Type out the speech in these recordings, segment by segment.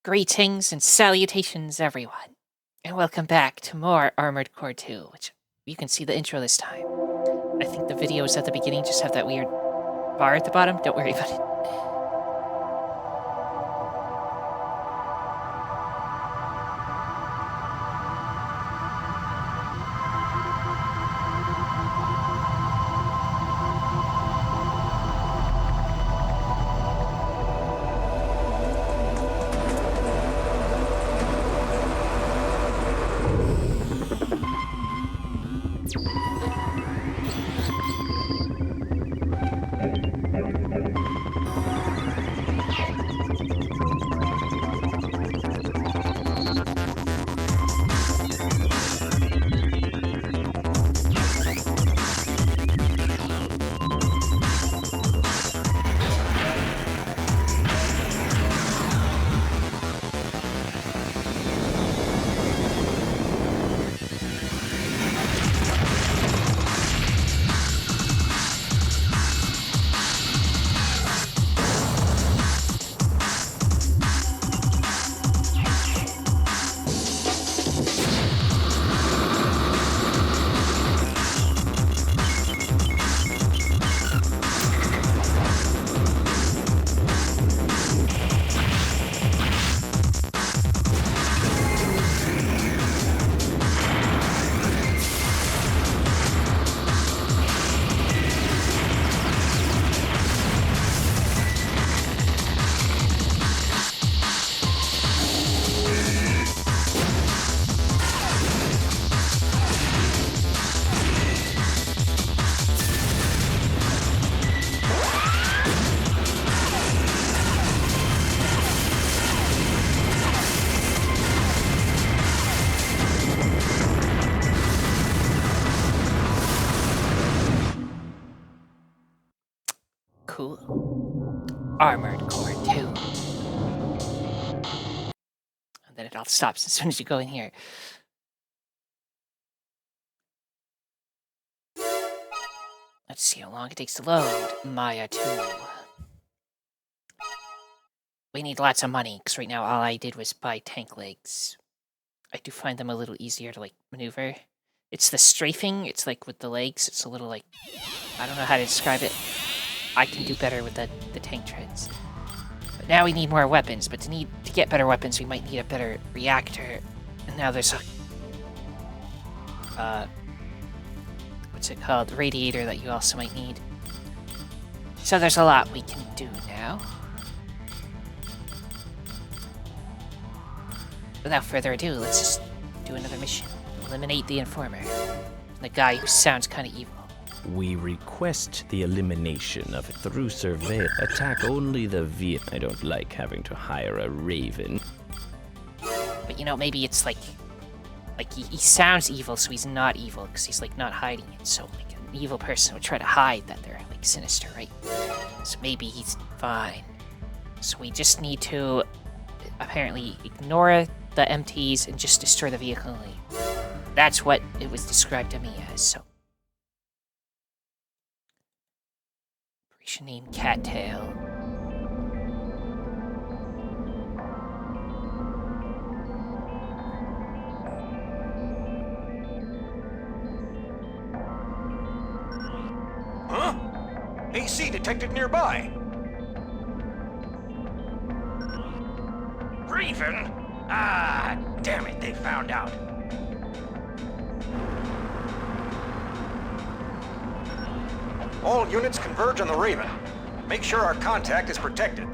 Greetings and salutations, everyone, and welcome back to more Armored Core 2, which you can see the intro this time. I think the videos at the beginning just have that weird bar at the bottom. Don't worry about it. Cool. Armored Core 2. And then it all stops as soon as you go in here. Let's see how long it takes to load. Maya 2. We need lots of money, because right now all I did was buy tank legs. I do find them a little easier to, like, maneuver. It's the strafing, it's like with the legs, it's a little like... I don't know how to describe it. I can do better with the tank treads. But now we need more weapons, but to get better weapons, we might need a better reactor. And now there's a... what's it called? Radiator that you also might need. So there's a lot we can do now. Without further ado, let's just do another mission. Eliminate the informer. The guy who sounds kind of evil. We request the elimination of it through survey. Attack only the I don't like having to hire a raven. But you know, maybe it's like he sounds evil, so he's not evil, because he's like not hiding it. So like an evil person would try to hide that they're like sinister, right? So maybe he's fine. So we just need to apparently ignore the MTs and just destroy the vehicle. That's what it was described to me as, so. Operation name Cattail. Huh? AC detected nearby. Raven? Ah, damn it, they found out. All units converge on the Raven. Make sure our contact is protected.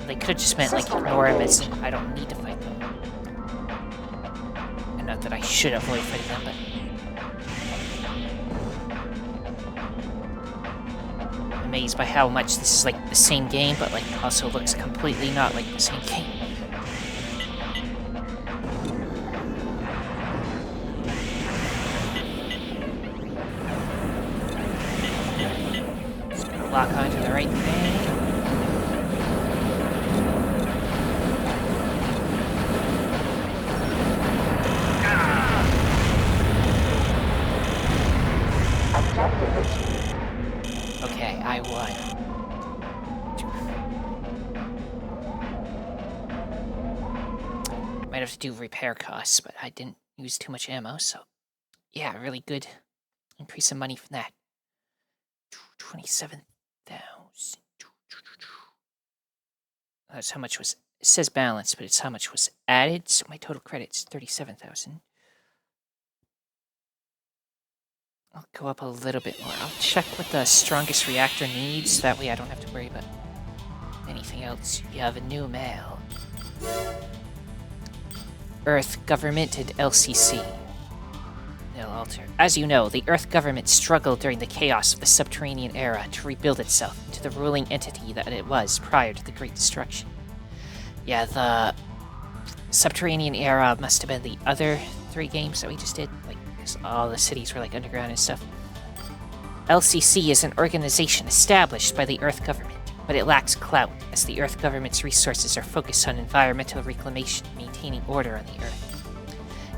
They could have just meant like ignore him as in I don't need to fight them. And not that I should avoid fighting them, but I'm amazed by how much this is like the same game, but like also looks completely not like the same game. Lock onto the right thing. Okay, I won. I'd have to do repair costs, but I didn't use too much ammo, so yeah, really good increase of money from that. 27,000. That's how much was. It says balance, but it's how much was added. So my total credit's 37,000. I'll go up a little bit more. I'll check what the strongest reactor needs. That way I don't have to worry about anything else. You have a new mail. Earth Government and LCC. They'll alter. As you know, the Earth Government struggled during the chaos of the Subterranean Era to rebuild itself into the ruling entity that it was prior to the Great Destruction. Yeah, the Subterranean Era must have been the other 3 games that we just did. Like, because all the cities were like underground and stuff. LCC is an organization established by the Earth Government, but it lacks clout, as the Earth Government's resources are focused on environmental reclamation and maintaining order on the Earth.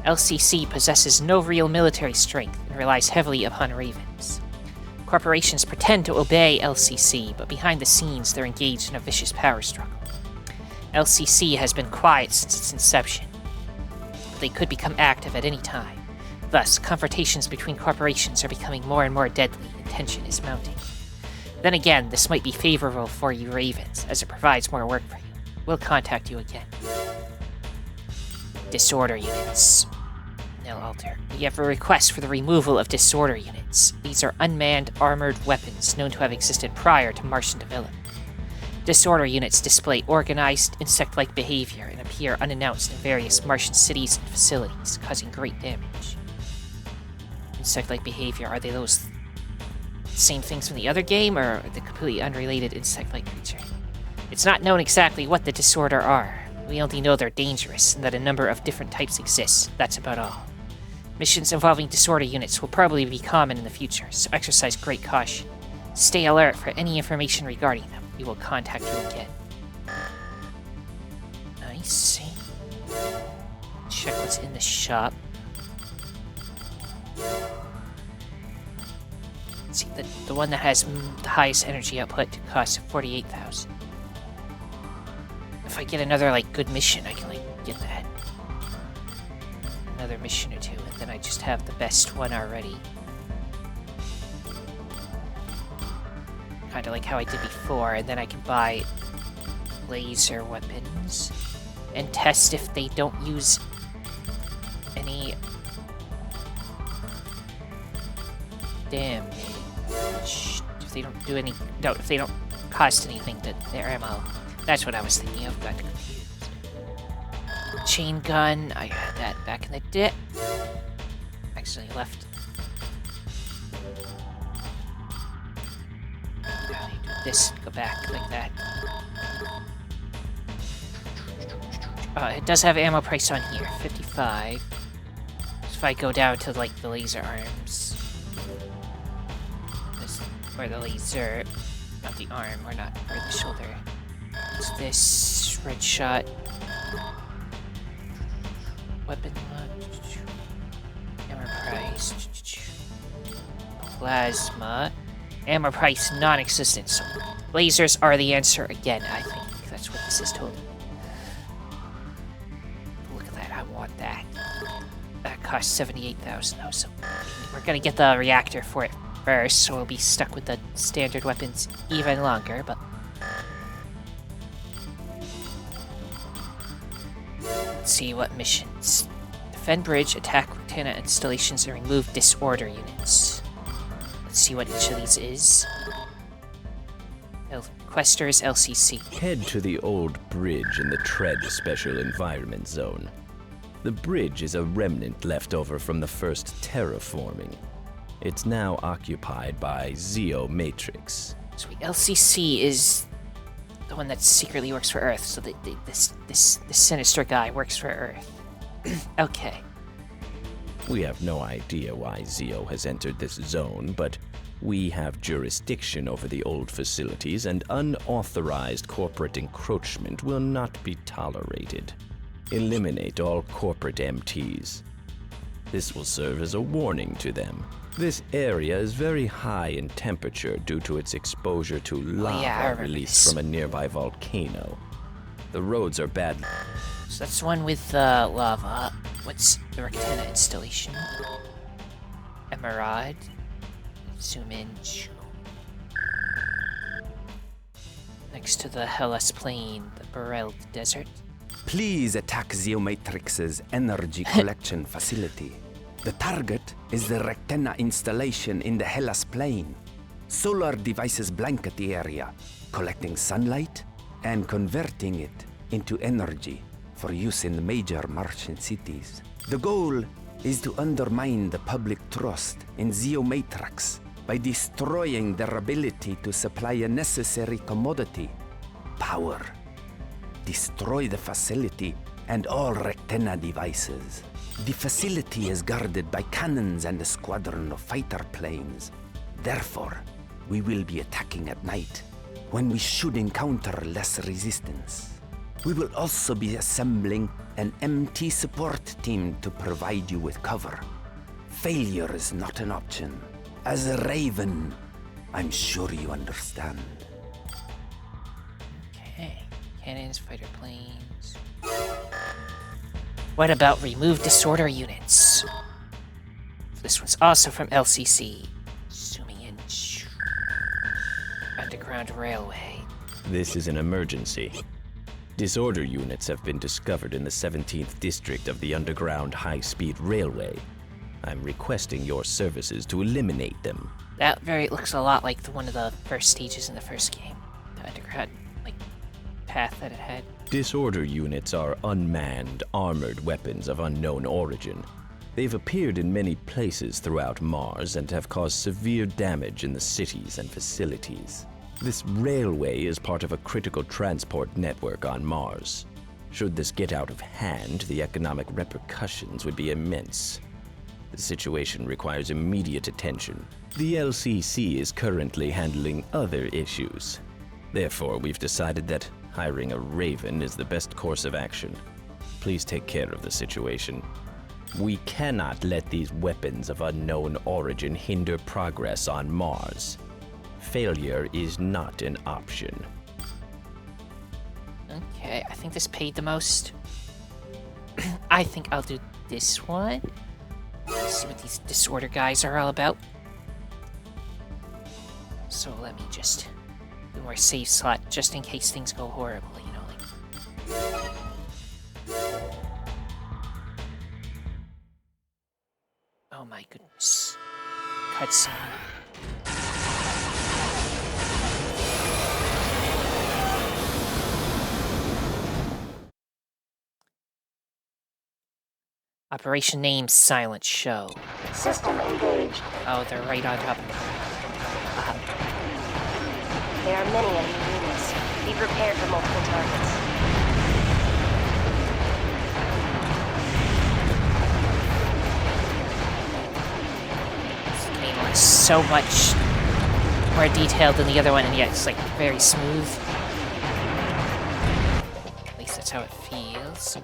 LCC possesses no real military strength and relies heavily upon ravens. Corporations pretend to obey LCC, but behind the scenes they're engaged in a vicious power struggle. LCC has been quiet since its inception, but they could become active at any time. Thus, confrontations between corporations are becoming more and more deadly, and tension is mounting. Then again, this might be favorable for you Ravens, as it provides more work for you. We'll contact you again. Disorder units. They'll alter. We have a request for the removal of disorder units. These are unmanned, armored weapons known to have existed prior to Martian development. Disorder units display organized, insect-like behavior and appear unannounced in various Martian cities and facilities, causing great damage. Insect-like behavior, are they those same things from the other game, or the completely unrelated insect-like creature? It's not known exactly what the disorder are. We only know they're dangerous, and that a number of different types exist. That's about all. Missions involving disorder units will probably be common in the future, so exercise great caution. Stay alert for any information regarding them. We will contact you again. I see. Check what's in the shop. Let's see, the one that has the highest energy output costs 48,000. If I get another, like, good mission, I can, like, get that. Another mission or two, and then I just have the best one already. Kinda like how I did before, and then I can buy laser weapons and test if they don't use any damage. If they don't do any, no, if they don't cost anything to their ammo. That's what I was thinking of, got confused. Chain gun, I had that back in the day. Actually left. Now you do this, go back like that. It does have ammo price on here, 55. If I go down to, like, the laser arms. This, or the laser, not the arm, or not, or the shoulder. It's this red shot. Weapon launch. Ammo price. Plasma. Ammo price non-existent. So lasers are the answer again, I think. That's what this is told. Look at that, I want that. That costs 78,000 though, so we're gonna get the reactor for it first, so we'll be stuck with the standard weapons even longer, but let's see what missions. Defend bridge, attack antenna installations, and remove disorder units. Let's see what each of these is. Questers LCC. Head to the old bridge in the Tread Special Environment Zone. The bridge is a remnant left over from the first terraforming. It's now occupied by Zeo Matrix. Sweet. LCC is the one that secretly works for Earth, so this sinister guy works for Earth. Okay. We have no idea why Zeo has entered this zone, but we have jurisdiction over the old facilities, and unauthorized corporate encroachment will not be tolerated. Eliminate all corporate MTs. This will serve as a warning to them. This area is very high in temperature due to its exposure to lava released from a nearby volcano. The roads are bad. So that's the one with the lava. What's the Rectana installation? Emerald. Zoom in. Next to the Hellas Plain, the Burrell Desert. Please attack Geomatrix's energy collection facility. The target is the Rectana installation in the Hellas Plain. Solar devices blanket the area, collecting sunlight and converting it into energy for use in the major Martian cities. The goal is to undermine the public trust in Geomatrix by destroying their ability to supply a necessary commodity, power. Destroy the facility and all Rectana devices. The facility is guarded by cannons and a squadron of fighter planes. Therefore, we will be attacking at night, when we should encounter less resistance. We will also be assembling an MT support team to provide you with cover. Failure is not an option. As a Raven, I'm sure you understand. Okay. Cannons, fighter planes. What about remove disorder units? This one's also from LCC. Zooming in. Underground railway. This is an emergency. Disorder units have been discovered in the 17th district of the underground high-speed railway. I'm requesting your services to eliminate them. That looks a lot like one of the first stages in the first game. The underground, path that it had. Disorder units are unmanned, armored weapons of unknown origin. They've appeared in many places throughout Mars and have caused severe damage in the cities and facilities. This railway is part of a critical transport network on Mars. Should this get out of hand, the economic repercussions would be immense. The situation requires immediate attention. The LCC is currently handling other issues. Therefore, we've decided that hiring a Raven is the best course of action. Please take care of the situation. We cannot let these weapons of unknown origin hinder progress on Mars. Failure is not an option. Okay, I think this paid the most. I think I'll do this one. Let's see what these disorder guys are all about. So let me just do more save slot just in case things go horrible, Oh my goodness. Cutscene. Operation name Silent Show. System engaged. Oh, they're right on top of me. There are many enemy units. Be prepared for multiple targets. This game looks so much more detailed than the other one, and yet it's very smooth. At least that's how it feels.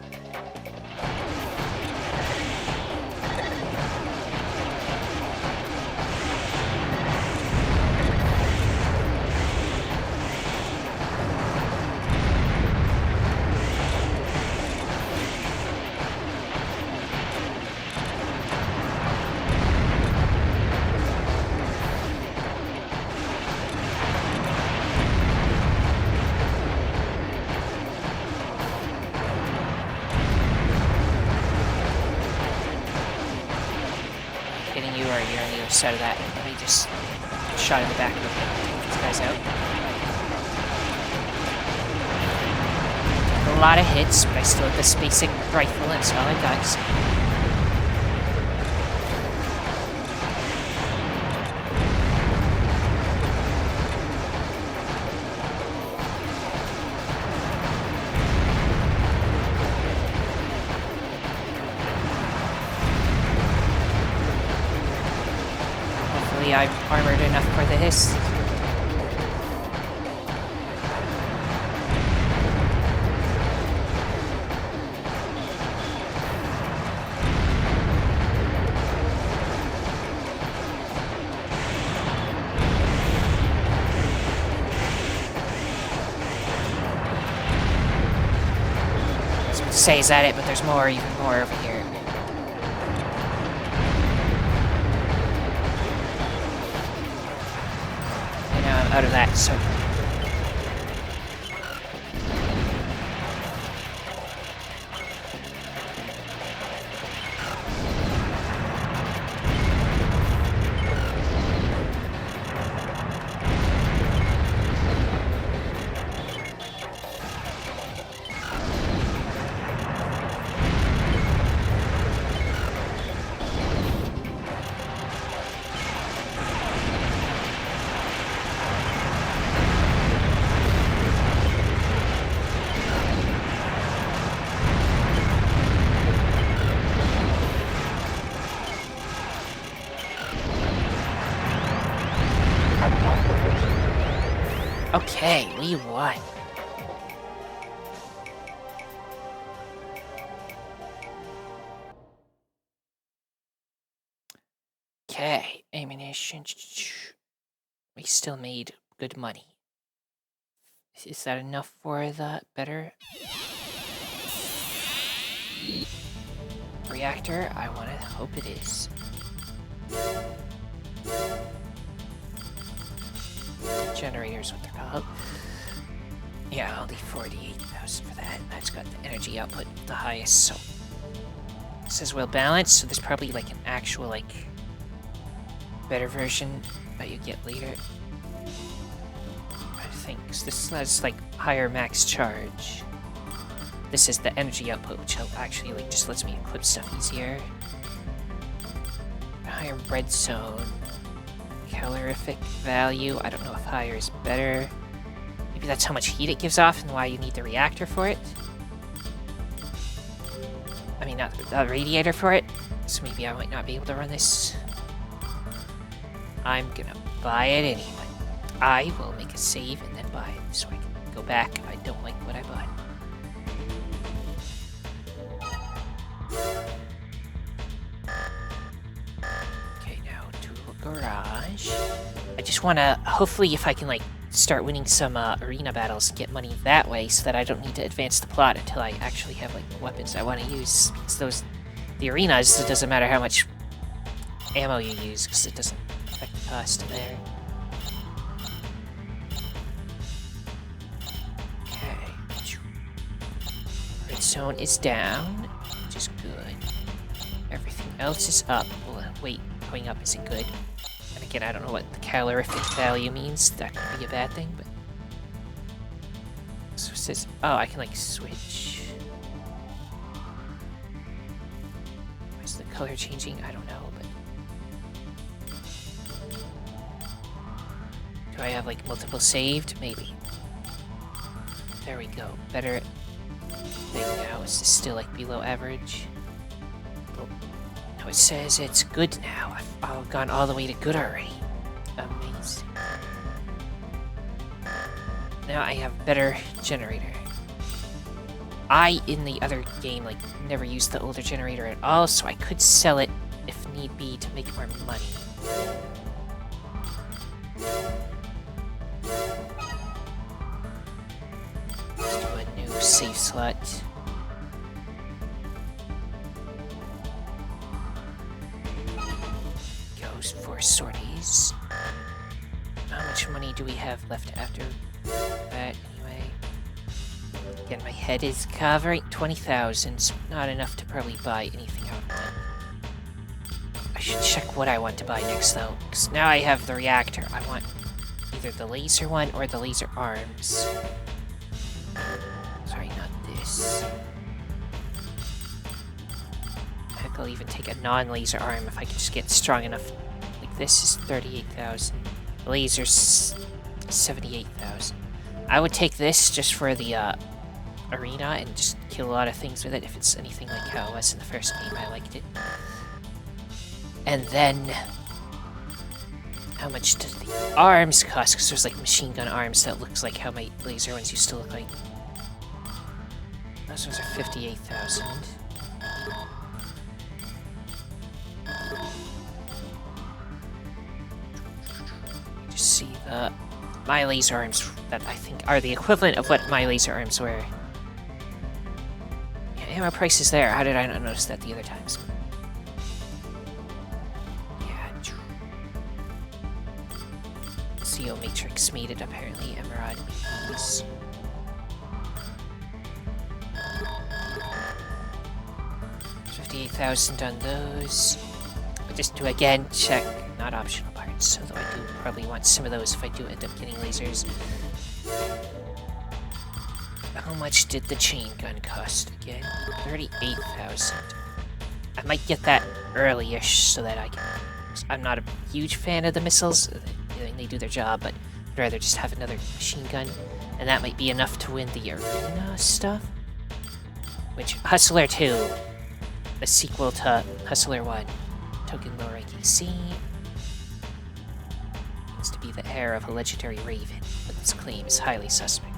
Out of that. Let me just shot in the back of it. Take these guys out. A lot of hits, but I still have this basic rifle and solid guns. I'm armored enough for this. say, is that it? But there's more, even more over here. And now I'm out of that, so... Okay, we won. Okay, ammunition. We still made good money. Is that enough for the better reactor? I want to hope it is. Generators, what they're called. Yeah, I'll leave 48,000 for that. That's got the energy output the highest, so it says well balanced, so there's probably like an actual like better version that you get later. I think 'cause this has like higher max charge. This is the energy output, which actually like just lets me equip stuff easier. A higher red zone. Calorific value. I don't know if higher is better. Maybe that's how much heat it gives off and why you need the reactor for it. I mean, not the radiator for it. So maybe I might not be able to run this. I'm gonna buy it anyway. I will make a save and then buy it so I can go back if I don't like what I bought. Garage. I just want to, hopefully if I can like start winning some arena battles and get money that way so that I don't need to advance the plot until I actually have like weapons I want to use. Because the arenas, it doesn't matter how much ammo you use because it doesn't affect the cost there. Okay. Red zone is down, which is good. Everything else is up. Well, wait, going up isn't good. And again, I don't know what the calorific value means. That could be a bad thing, but... So it says... Oh, I can, like, switch. Why is the color changing? I don't know, but... Do I have, like, multiple saved? Maybe. There we go. Better thing now. Is this still, like, below average? It says it's good now. I've gone all the way to good already. Amazing. Now I have better generator. I, in the other game, like, never used the older generator at all, so I could sell it if need be to make more money. Let's do a new save slot. For sorties. How much money do we have left after that, anyway? Again, my head is covering 20,000, so not enough to probably buy anything I would want. I should check what I want to buy next, though, because now I have the reactor. I want either the laser one or the laser arms. Sorry, not this. Heck, I'll even take a non-laser arm if I can just get strong enough. This is 38,000. Laser's 78,000. I would take this just for the arena and just kill a lot of things with it if it's anything like how it was in the first game. I liked it. And then, how much does the arms cost? Because there's like machine gun arms that looks like how my laser ones used to look like. Those ones are 58,000. See my laser arms that I think are the equivalent of what my laser arms were. Yeah, ammo prices there. How did I not notice that the other times? Yeah. CO Matrix made it apparently. Emerald. 58,000 on those. But just to again check, not optional parts, although I do probably want some of those if I do end up getting lasers. How much did the chain gun cost again? 38,000. I might get that early-ish so that I can... I'm not a huge fan of the missiles. They do their job, but I'd rather just have another machine gun. And that might be enough to win the arena stuff. Which, Hustler 2, the sequel to Hustler 1, token low rank AC, needs to be the heir of a legendary raven, but this claim is highly suspect.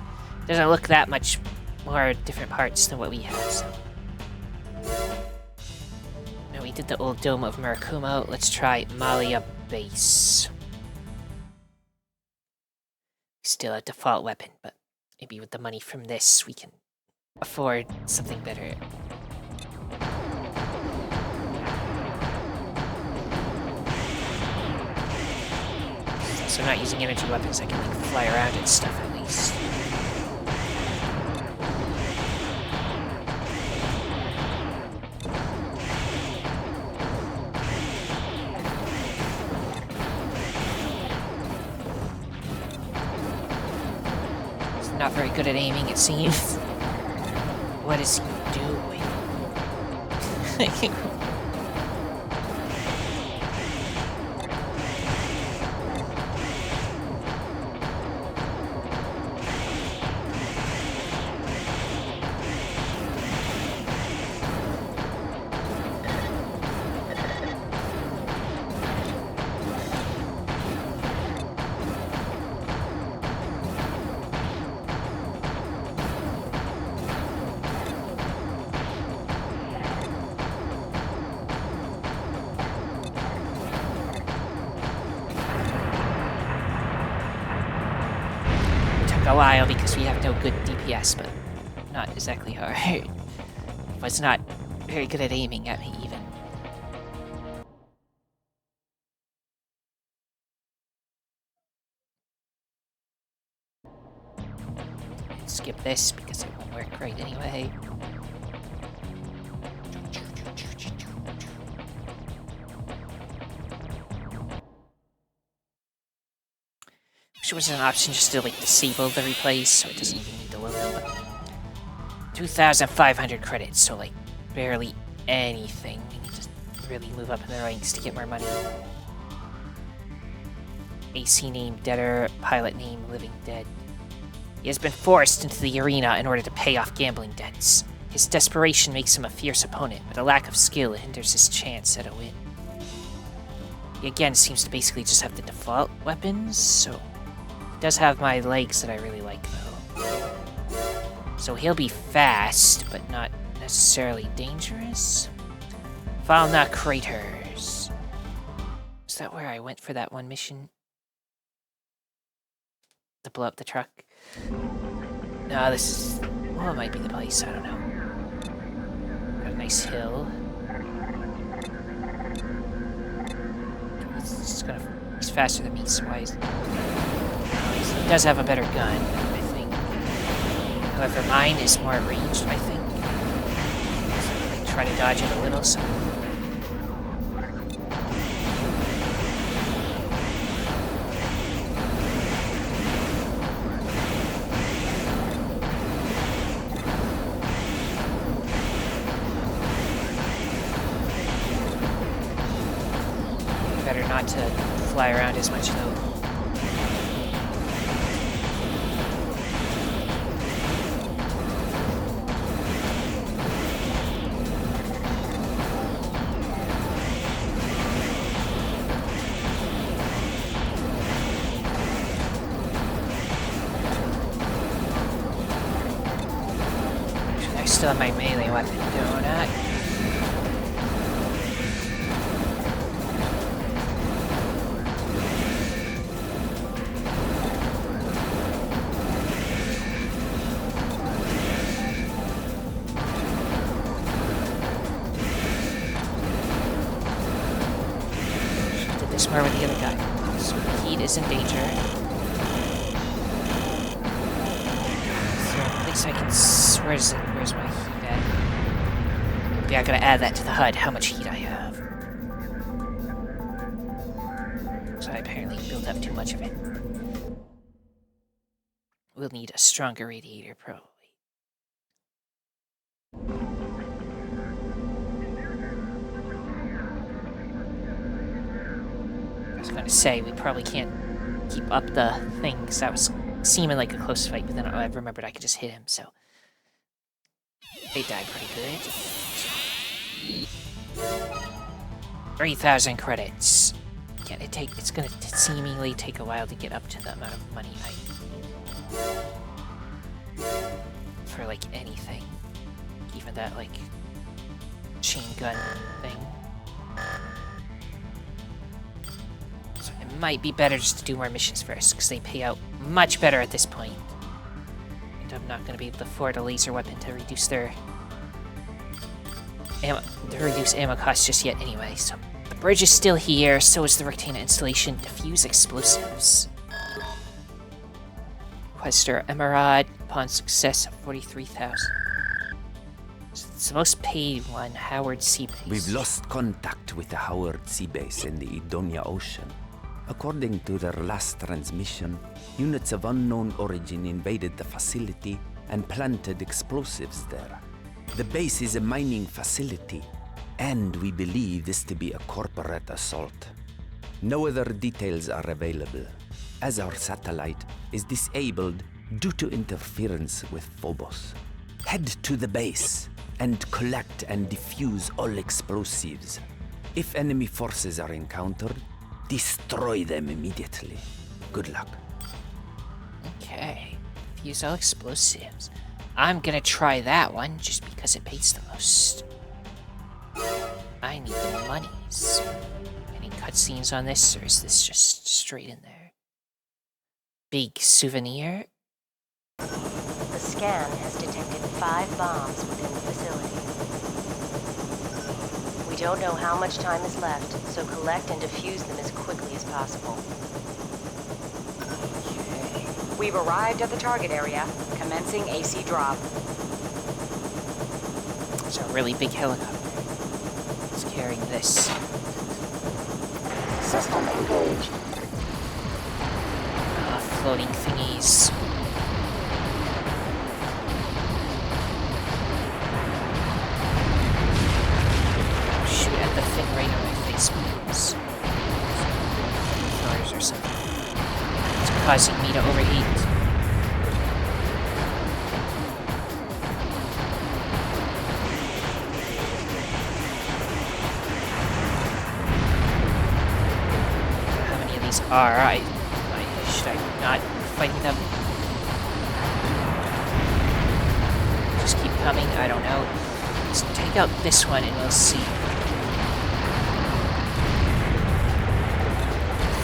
Doesn't look that much more different parts than what we have, so. Now we did the old Dome of Murakumo, let's try Malia Base. Still a default weapon, but maybe with the money from this we can afford something better. So not using energy weapons, I can like fly around and stuff at least. He's not very good at aiming, it seems. What is he doing? A while because we have no good DPS, but not exactly hard. Was not very good at aiming at me even. Skip this because it won't work right anyway. Wish it was an option just to like disable the replays so it doesn't even need the logo, but 2,500 credits, so like barely anything. We need to really move up in the ranks to get more money. AC name Deader, pilot name Living Dead. He has been forced into the arena in order to pay off gambling debts. His desperation makes him a fierce opponent, but a lack of skill hinders his chance at a win. He again seems to basically just have the default weapons, so... Does have my legs that I really like, though. So he'll be fast, but not necessarily dangerous. Falna Craters. Is that where I went for that one mission? To blow up the truck? No, this is... Well, it might be the place, I don't know. Got a nice hill. He's faster than me, so why is... He does have a better gun, I think. However, mine is more ranged, I think. So I try to dodge it a little, so... Better not to fly around as much, though. I still have my melee weapon, don't I? somewhere with the other guy. So heat is in danger. So at least I can... Where's my heat at? Maybe I gotta add that to the HUD, how much heat I have. So I apparently built up too much of it. We'll need a stronger radiator, probably. I was going to say, we probably can't keep up the thing, because that was seeming like a close fight, but then I remembered I could just hit him, so... They died pretty good. 3,000 credits. Again, it's going to seemingly take a while to get up to the amount of money I need. For, like, anything. Even that, like, chain gun thing. So it might be better just to do more missions first, because they pay out much better at this point. And I'm not going to be able to afford a laser weapon to reduce their ammo costs just yet anyway, so... The bridge is still here, so is the Rectana installation. Defuse explosives. Quester Emerald, upon success of 43,000. So it's the most paid one, Howard Sea Base. We've lost contact with the Howard Sea Base in the Idonia Ocean. According to their last transmission, units of unknown origin invaded the facility and planted explosives there. The base is a mining facility, and we believe this to be a corporate assault. No other details are available, as our satellite is disabled due to interference with Phobos. Head to the base and collect and defuse all explosives. If enemy forces are encountered, destroy them immediately. Good luck. Okay. Defuse all explosives. I'm gonna try that one, just because it pays the most. I need the monies. Any cutscenes on this, or is this just straight in there? Big souvenir? The scan has detected 5 bombs within the facility. We don't know how much time is left, so collect and defuse them as quickly as possible. Okay. We've arrived at the target area, commencing AC drop. It's a really big helicopter. It's carrying this. System engaged. Floating thingies. Shoot at the thing right on my face, please. Flares or something. It's causing me to overheat. How many of these are? Should I not be fighting them? Just keep coming, I don't know. Let's take out this one and we'll see. I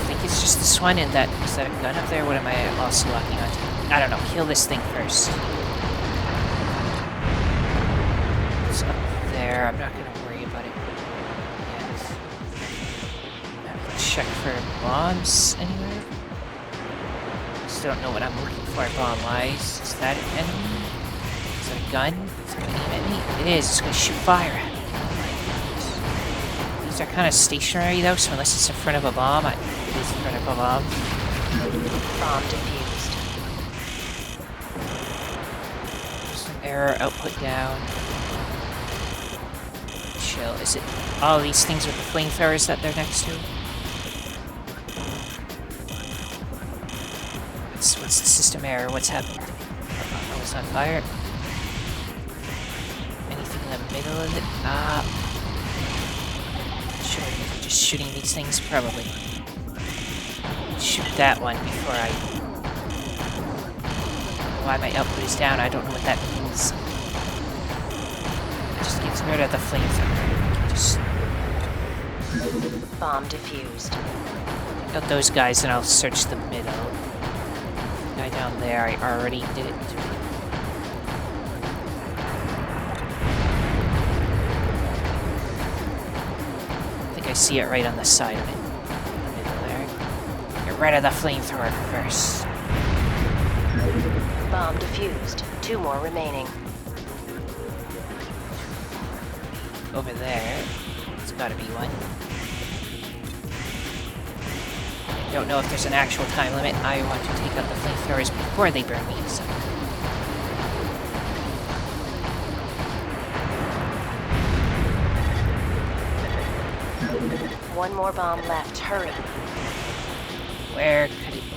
think it's just this one and that... Is that a gun up there? What am I also locking onto? I don't know, kill this thing first. It's up there, I'm not gonna worry about it yet. Check for bombs anywhere. Still don't know what I'm looking for bomb-wise. Is that an enemy? Is that a gun? Is it going to aim at me? It is. It's going to shoot fire at me. These are kind of stationary though, so unless it's in front of a bomb, it is in front of a bomb. Bomb defused. Some error output down. Chill. Is it all these things with the flamethrowers that they're next to? What's the system error? What's happened? Oh, it's on fire. Anything in the middle of it? Should I be just shooting these things? Probably. Shoot that one before I... Why my output is down, I don't know what that means. It just gets rid of the flamethrower. Just... Bomb defused. Take out those guys and I'll search the middle. Guy down there, I already did it. I think I see it right on the side of it. get rid of the flamethrower first. Bomb defused. 2 more remaining. Over there. There's gotta be one. Don't know if there's an actual time limit. I want to take out the flamethrowers before they burn me, so. One more bomb left. Hurry. Where could it be?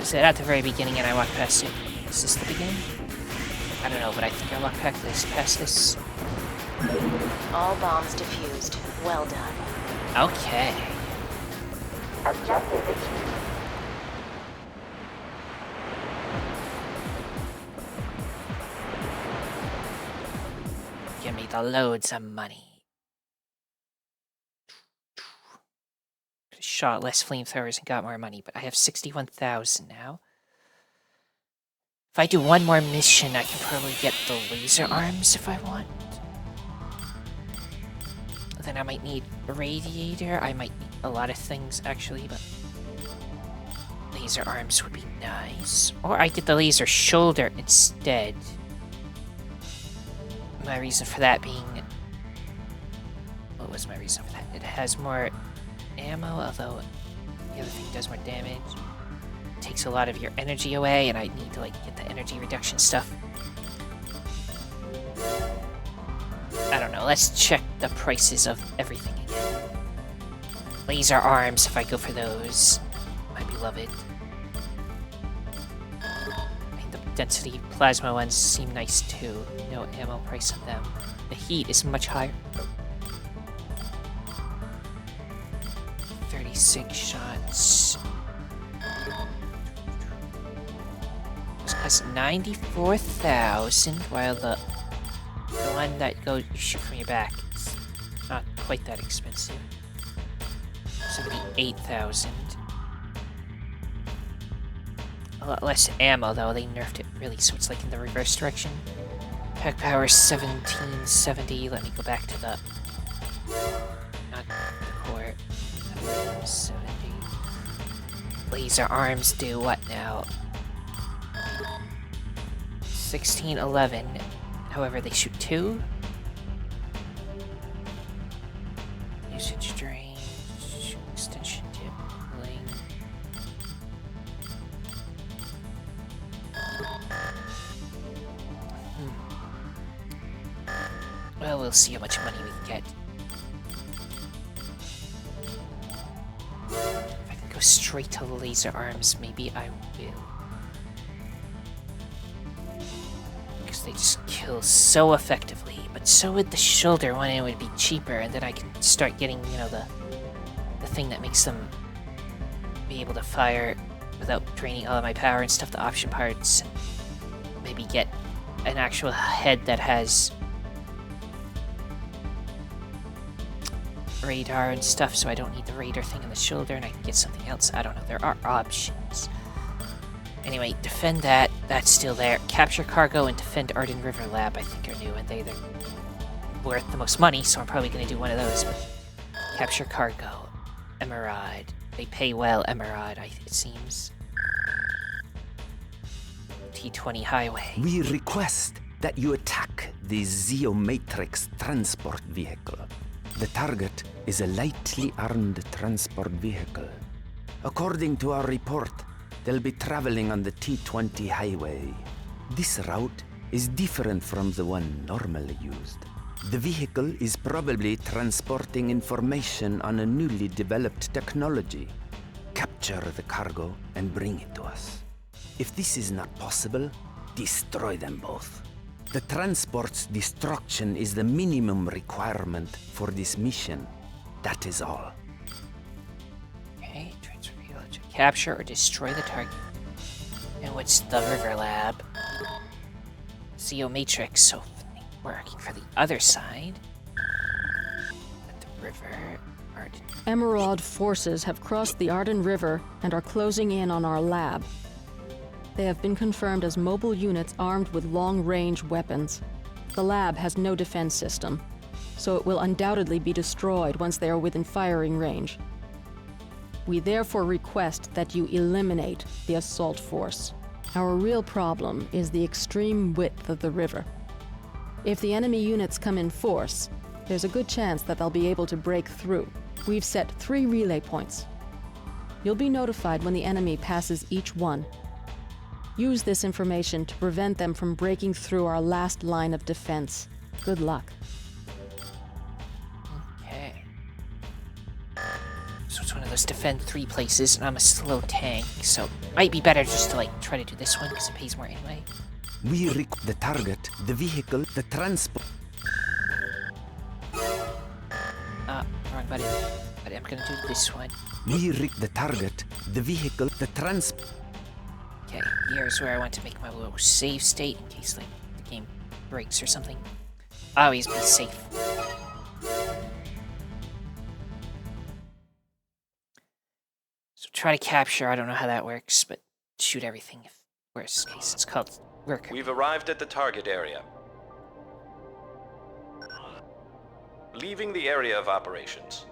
Is it at the very beginning and I walk past it? Is this the beginning? I don't know, but I think I walk past this. All bombs defused. Well done. Okay. Objective achieved. Give me the loads of money. Shot less flamethrowers and got more money, but I have 61,000 now. If I do one more mission, I can probably get the laser arms if I want. Then I might need a radiator. I might need a lot of things, actually, but laser arms would be nice. Or I get the laser shoulder instead. My reason for that being... What was my reason for that? It has more ammo, although the other thing does more damage. It takes a lot of your energy away, and I need to, like, get the energy reduction stuff. I don't know, let's check the prices of everything again. Laser arms, if I go for those. My beloved. I mean, the density plasma ones seem nice too. No ammo price on them. The heat is much higher. 36 shots. This costs 94,000, while the one that goes you shoot from your back is not quite that expensive. So it'll be 8,000. A lot less ammo though, they nerfed it really, so it's like in the reverse direction. Pack power 1770. Let me go back to the not the core. 70. Laser arms do what now? 1611. However, they shoot 2. Usage drain, extension tip, bling. Well, we'll see how much money we can get. If I can go straight to the laser arms, maybe I will. Because they just kill so effectively, but so would the shoulder one, it would be cheaper, and then I can start getting, you know, the thing that makes them be able to fire without draining all of my power and stuff, the option parts, and maybe get an actual head that has radar and stuff, so I don't need the radar thing on the shoulder, and I can get something else. I don't know, there are options. Anyway, defend that, that's still there. Capture cargo and defend Arden River Lab, I think are new, and they're worth the most money, so I'm probably going to do one of those. But capture cargo, Emerald. They pay well, Emerald, it seems. T20 highway. We request that you attack the Zeomatrix transport vehicle. The target is a lightly armed transport vehicle. According to our report, they'll be traveling on the T20 highway. This route is different from the one normally used. The vehicle is probably transporting information on a newly developed technology. Capture the cargo and bring it to us. If this is not possible, destroy them both. The transport's destruction is the minimum requirement for this mission. That is all. Okay, transfer village. Capture or destroy the target. And what's the river lab? Zeomatrix, so working for the other side. At the river, Arden. Emerald forces have crossed the Arden River and are closing in on our lab. They have been confirmed as mobile units armed with long-range weapons. The lab has no defense system, so it will undoubtedly be destroyed once they are within firing range. We therefore request that you eliminate the assault force. Our real problem is the extreme width of the river. If the enemy units come in force, there's a good chance that they'll be able to break through. We've set 3 relay points. You'll be notified when the enemy passes each one. Use this information to prevent them from breaking through our last line of defense. Good luck. Okay. So it's one of those defend 3 places, and I'm a slow tank, so it might be better just to like try to do this one because it pays more anyway. We the target, the vehicle, the transport. Wrong button. But I'm gonna do this one. We the target, the vehicle, the transport. Okay, here's where I want to make my little save state in case like the game breaks or something. Always be safe. So try to capture, I don't know how that works, but shoot everything if worst case. It's called worker. We've arrived at the target area. Leaving the area of operations.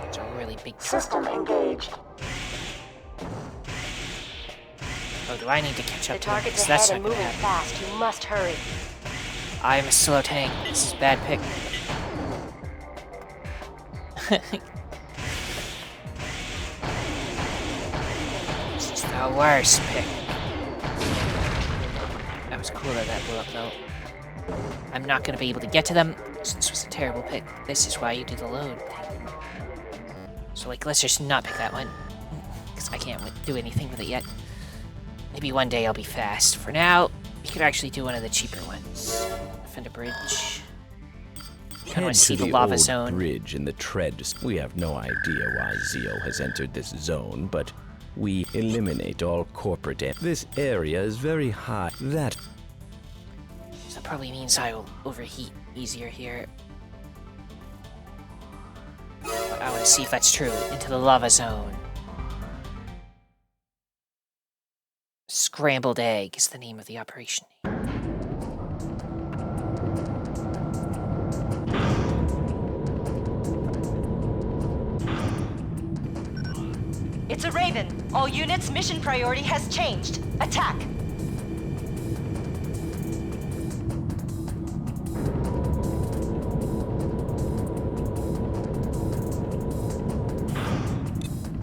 It's a really big System engaged. Oh, do I need to catch The up to them? target's 'Cause ahead that's and not gonna moving happen. fast. You must hurry. I'm a slow tank. This is a bad pick. This is the worst pick. That was cool that blew up though. I'm not gonna be able to get to them. So this was a terrible pick. This is why you do the load thing. So like, let's just not pick that one. Because I can't do anything with it yet. Maybe one day I'll be fast. For now, we could actually do one of the cheaper ones. Defend a bridge. I want to see the lava old zone. bridge in the tread. We have no idea why Zio has entered this zone, but we eliminate all corporate. This area is very high. That Probably means I will overheat easier here. But I want to see if that's true. Into the lava zone. Scrambled egg is the name of the operation. It's a Raven. All units, mission priority has changed. Attack!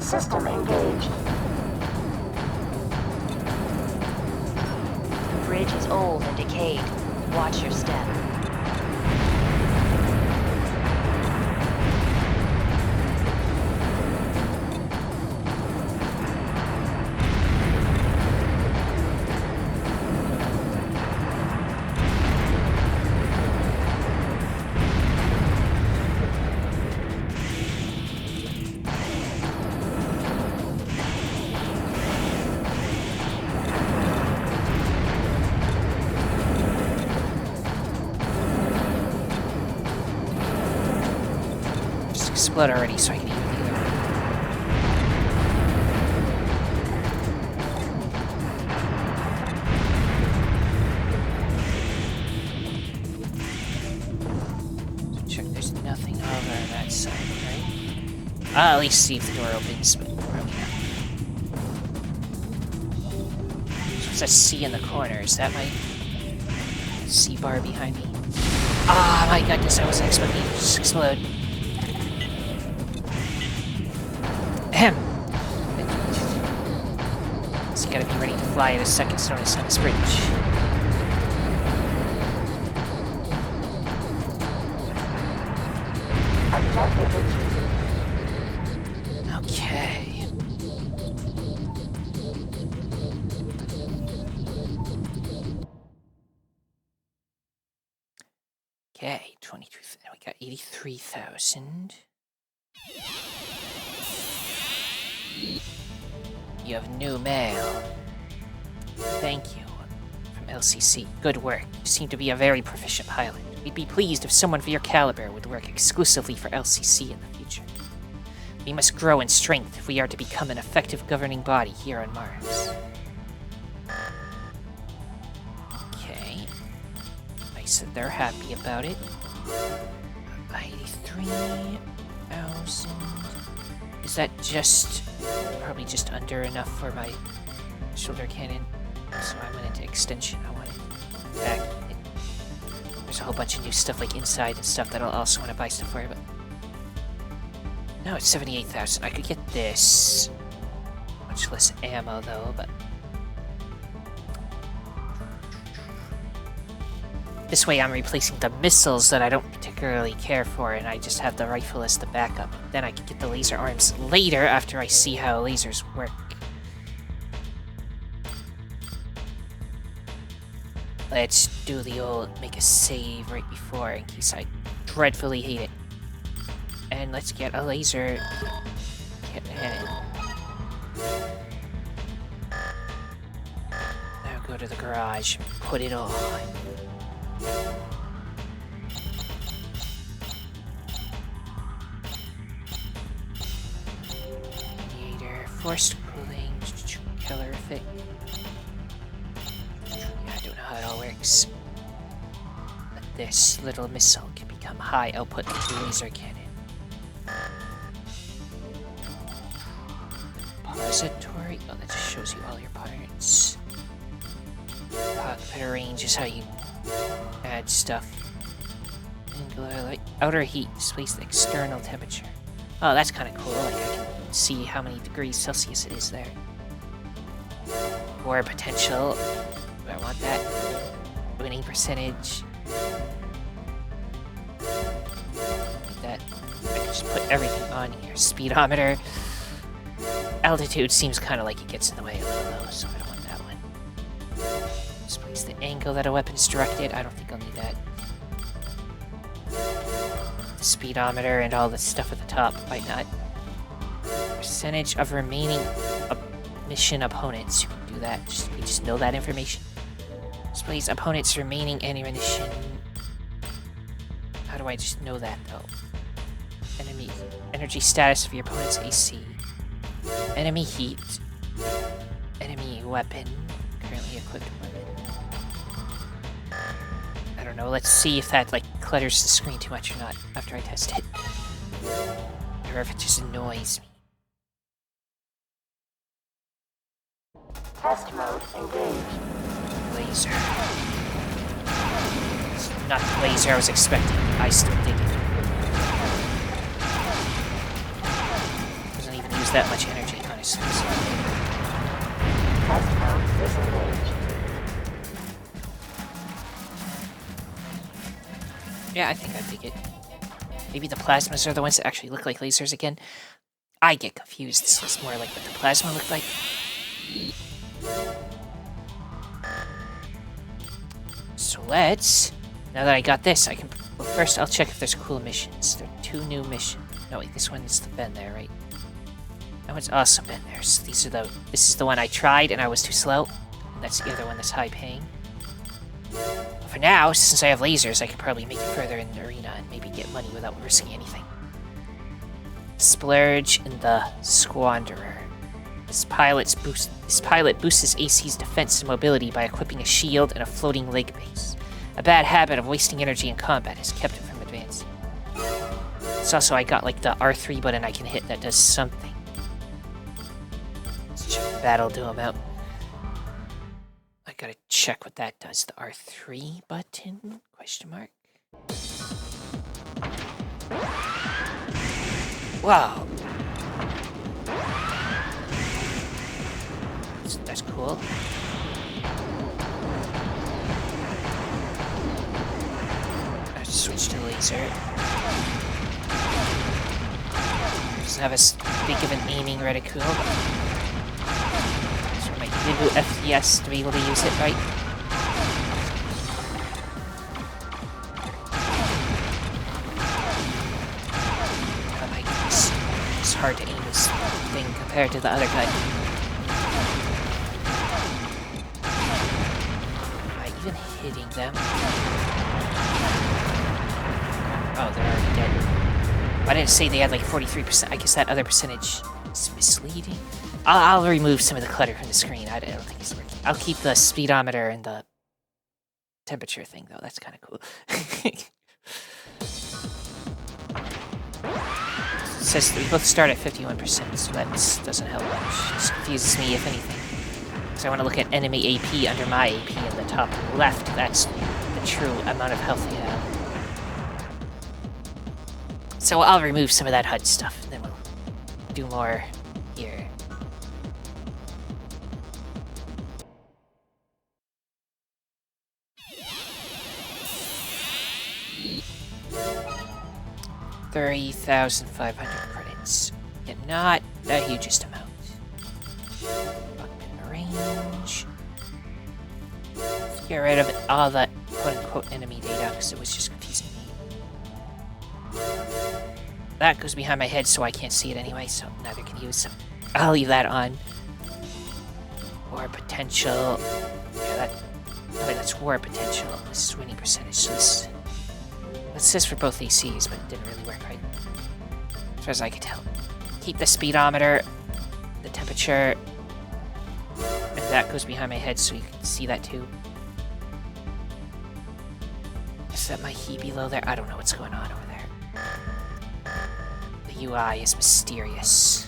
System engaged. The bridge is old and decayed. Watch your step. Explode already so I can eat it either. So check there's nothing over that side, right? I'll at least see if the door opens, but probably not. So what's that C in the corner? Is that my C bar behind me? Ah, my goodness, I wasn't expecting it to just explode. Ahem. So you gotta be ready to fly at a second's notice on this bridge. Okay. Okay, 22. We got 83,000. You have new mail. Thank you. From LCC. Good work. You seem to be a very proficient pilot. We'd be pleased if someone of your caliber would work exclusively for LCC in the future. We must grow in strength if we are to become an effective governing body here on Mars. Okay. Nice that they're happy about it. 83,000. Is that just probably just under enough for my shoulder cannon? So I went into extension. I wanted back. There's a whole bunch of new stuff like inside and stuff that I'll also want to buy stuff for, but no, it's 78,000. I could get this. Much less ammo though, but this way I'm replacing the missiles that I don't particularly care for, and I just have the rifle as the backup. Then I can get the laser arms later after I see how lasers work. Let's do the old make a save right before in case I dreadfully hate it. And let's get a laser cannon. Now go to the garage and put it on. Radiator, forced cooling, calorific. Yeah, I don't know how it all works. But this little missile can become high output laser cannon. Repository. Oh, that just shows you all your parts. Cockpit range is how you add stuff. Angular light. Outer heat displays the external temperature. Oh, that's kind of cool. Like I can see how many degrees Celsius it is there. Or potential. Do I want that? Winning percentage. Like that. I can just put everything on here. Speedometer. Altitude seems kind of like it gets in the way a little though, so I don't want that one. Displays the angle that a weapon is directed. I don't think I'll need that. The speedometer and all the stuff at the top might not. Percentage of remaining mission opponents. You can do that. You just know that information. Displays opponents' remaining ammunition. How do I just know that though? Enemy energy status of your opponent's AC. Enemy heat. Enemy weapon. Currently equipped weapon. I don't know, let's see if that like clutters the screen too much or not after I test it. Or if it just annoys me. Test mode engaged. Laser. It's not the laser I was expecting. I still dig it. Doesn't even use that much energy. Test mode disengaged. Yeah, I think I dig it. Maybe the plasmas are the ones that actually look like lasers again. I get confused. This looks more like what the plasma looked like. So let's... Now that I got this, I can... Well, first I'll check if there's cool missions. There are 2 new missions. No, wait, this one's been there, right? That one's also been there. So these are the... This is the one I tried and I was too slow. And that's the other one that's high paying. For now, since I have lasers, I could probably make it further in the arena and maybe get money without risking anything. Splurge and the Squanderer. This pilot boosts his AC's defense and mobility by equipping a shield and a floating leg base. A bad habit of wasting energy in combat has kept him from advancing. It's also, I got like the R3 button I can hit that does something. Let's check the battle doom out. I gotta check what that does. The R3 button? Question mark. Wow. That's cool. I switch to laser. Doesn't have as big of an aiming reticule, but so my Vibu FPS to be able to use it right. Oh my goodness. It's hard to aim this thing compared to the other gun. Even hitting them. Oh, they're already dead. I didn't say they had like 43%. I guess that other percentage is misleading. I'll remove some of the clutter from the screen. I don't think it's working. I'll keep the speedometer and the temperature thing, though. That's kind of cool. It says we both start at 51%, so that doesn't help much. It just confuses me, if anything. Because I want to look at enemy AP under my AP in the top left. That's the true amount of health we have. So I'll remove some of that HUD stuff, and then we'll do more here. $30,500 credits. Yeah, not the hugest amount. Buckman range. Let's get rid of all that quote-unquote enemy data, because it was just confusing me. That goes behind my head, so I can't see it anyway, so neither can you, so I'll leave that on. War potential. Yeah, that... Oh, wait, that's war potential. This is winning percentage, so this... It says for both ACs, but it didn't really work right. As far as I could tell. Keep the speedometer, the temperature, and that goes behind my head so you can see that too. Set my heat below there. I don't know what's going on over there. The UI is mysterious.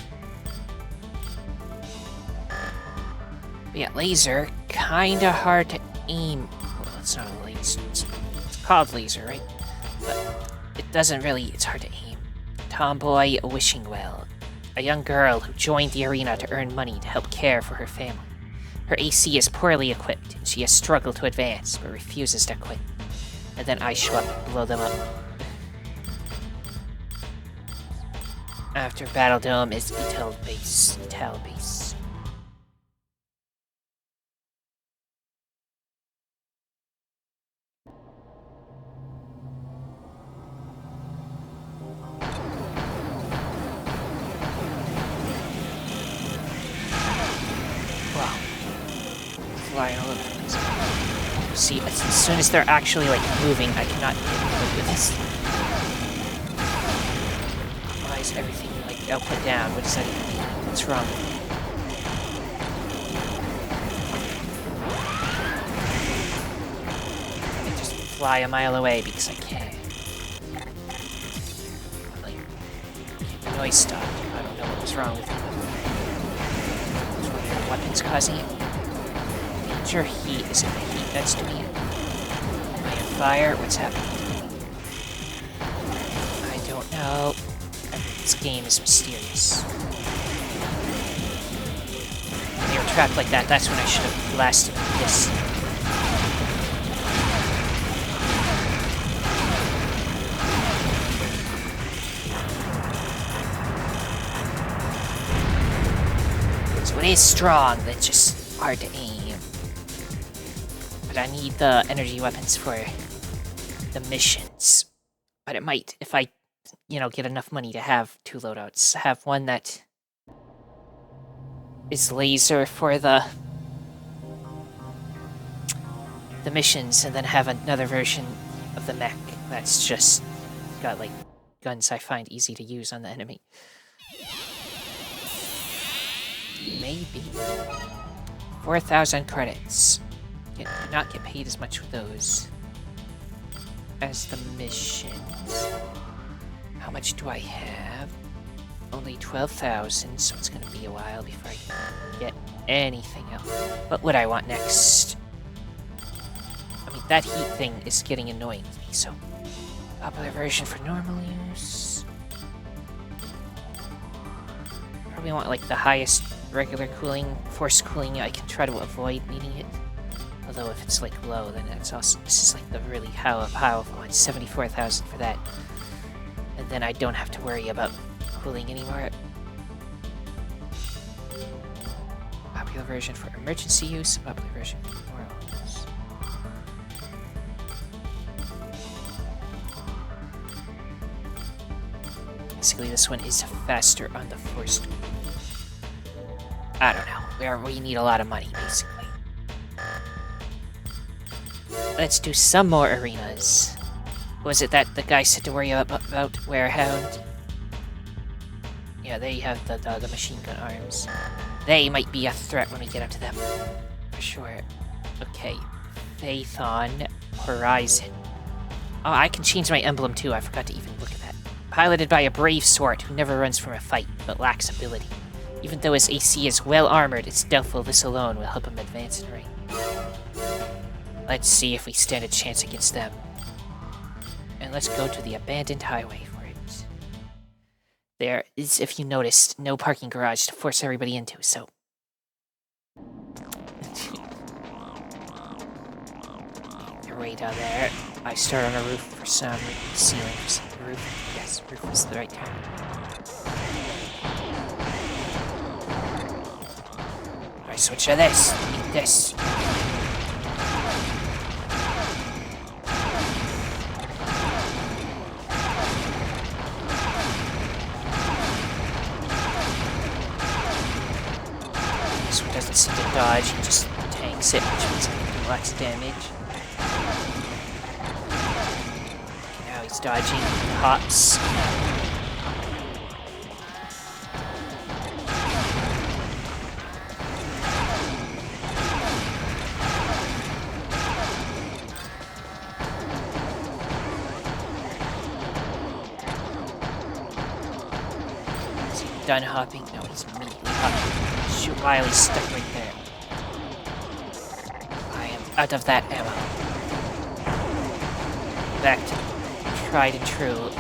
But yeah, laser, kinda hard to aim. Well, it's not a laser. It's called laser, right? But it doesn't really, it's hard to aim. Tomboy wishing well. A young girl who joined the arena to earn money to help care for her family. Her AC is poorly equipped, and she has struggled to advance, but refuses to quit. And then I show up and blow them up. After Battle Dome is Vital Base. Vital Base. Flying all over the place. See, as soon as they're actually, like, moving, I cannot live with this. Why is everything, like, output down? What does that even mean? What's wrong? I just fly a mile away because I can. Like, keep the noise stopped. I don't know what was wrong with it. What weapons causing it? Major heat. Is it the heat that's doing it? Am I on fire? What's happening? I don't know. This game is mysterious. When they were trapped like that, that's when I should have blasted them. Yes. So it is strong, that's just hard to aim. But I need the energy weapons for the missions. But it might, if I, you know, get enough money to have two loadouts. Have one that is laser for the missions, and then have another version of the mech that's just got, like, guns I find easy to use on the enemy. Maybe. 4,000 credits. Do not get paid as much with those as the missions. How much do I have? Only 12,000, so it's gonna be a while before I can get anything else. What would I want next? I mean, that heat thing is getting annoying to me, so... Popular version for normal use. Probably want, like, the highest regular cooling, forced cooling I can try to avoid needing it. Although if it's, like, low, then it's also... This is, like, the really powerful one. 74,000 for that. And then I don't have to worry about cooling anymore. Popular version for emergency use. Popular version for normal use. Basically, this one is faster on the forced... I don't know. We need a lot of money, basically. Let's do some more arenas. Was it that the guy said to worry about Warehound? Yeah, they have the machine gun arms. They might be a threat when we get up to them. For sure. Okay. Phaethon Horizon. Oh, I can change my emblem too. I forgot to even look at that. Piloted by a brave sort who never runs from a fight, but lacks ability. Even though his AC is well armored, it's doubtful this alone will help him advance in range. Let's see if we stand a chance against them. And let's go to the abandoned highway for it. There is, if you noticed, no parking garage to force everybody into, so... They're way down there. I start on a roof for some ceiling for some roof. Yes, roof was the right term. I switch to this. Eat this. This one doesn't seem to dodge, he just tanks it, which means I can do lots of damage. Okay, now he's dodging, hops. Done hopping? No, he's immediately hopping. Shoot while he's stuck right there. I am out of that ammo. Back to tried and true.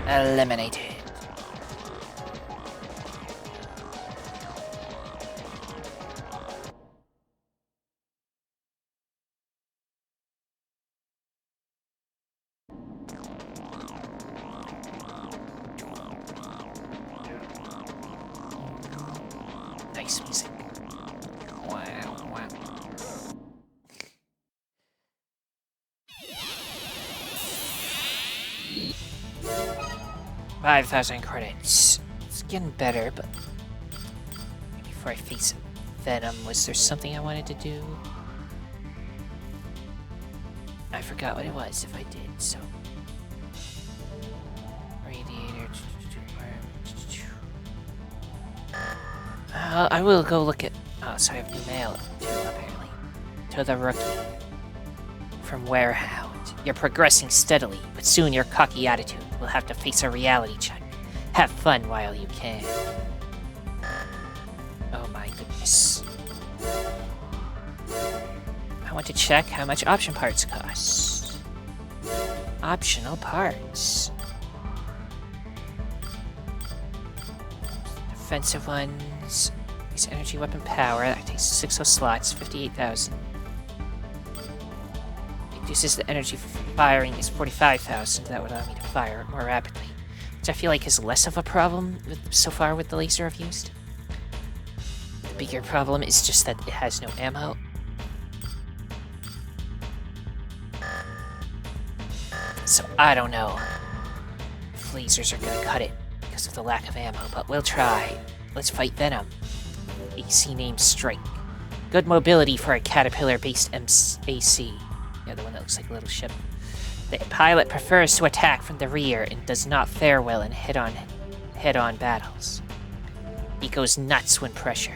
Eliminated. Nice music. Wow, wow. $5,000 credits. It's getting better, but before I face Venom, was there something I wanted to do? I forgot what it was if I did, so. Radiator. I will go look at. Oh, so I have new mail too, apparently. To the rookie. From Warehound. You're progressing steadily, but soon your cocky attitude will have to face a reality check. Have fun while you can. Oh my goodness. I want to check how much option parts cost. Optional parts. Defensive ones. Increase energy weapon power. That takes 60 slots, 58,000. Reduces the energy for firing is 45,000. That would allow me to fire more rapidly, which I feel like is less of a problem so far with the laser I've used. The bigger problem is just that it has no ammo. So I don't know if lasers are gonna cut it because of the lack of ammo, but we'll try. Let's fight Venom. AC named Strike. Good mobility for a caterpillar-based AC. Yeah, the one that looks like a little ship. The pilot prefers to attack from the rear and does not fare well in head-on battles. He goes nuts when pressured.